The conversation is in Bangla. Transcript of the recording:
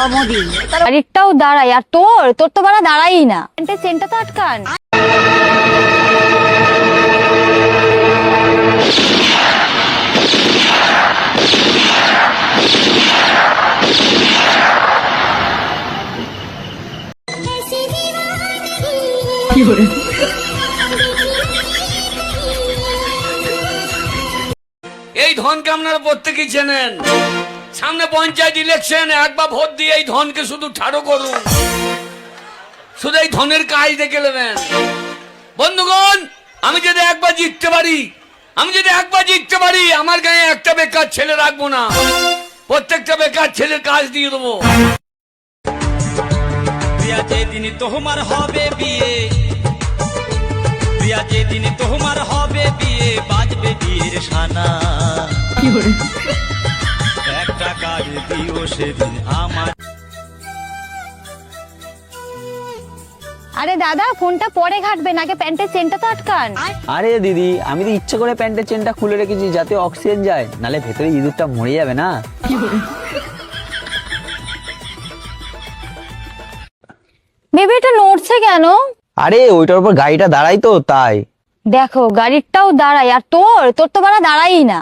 অমদি গাড়িটাও দাঁড়াই, আর তোর তোর তো বাড়া দাঁড়াই না, চেনটা তো আটকান। এই ধনকে আপনারা প্রত্যেকেই চেনেন। সামনে পঞ্চায়েত ইলেকশন, একবার ভোট দিয়ে এই ধনকে শুধু ঠাড়ো করুন, শুধু এই ধনের কাজ দেখে নেবেন। বন্ধুগণ, আমি যদি একবার জিততে পারি, আমার গায়ে একটা বেকার ছেলে রাখবো না, প্রত্যেকটা বেকার ছেলের কাজ দিয়ে দেবো। যেদিন তোমার হবে বিয়ে, যেদিন তোমার হবে বিয়ে, বাজবে বিয়ের সানা, একটা গাড়ি দিও সেদিন আমার। আরে দাদা, ফোনটা পরে ঘাটবেন, আগে প্যান্টের চেনটা তো আটকান। আরে দিদি, আমি তো ইচ্ছে করে প্যান্টের চেনটা খুলে রেখেছি যাতে অক্সিজেন যায়, নালে ভেতরে ইঁদুরটা মরে যাবে না। বেবি, এটা নড়ছে কেন? আরে ওইটার উপর গাড়িটা দাঁড়াই তো তাই। দেখো গাড়িটাও দাঁড়াই, আর তোর তোর তো বাড়া দাঁড়াই না।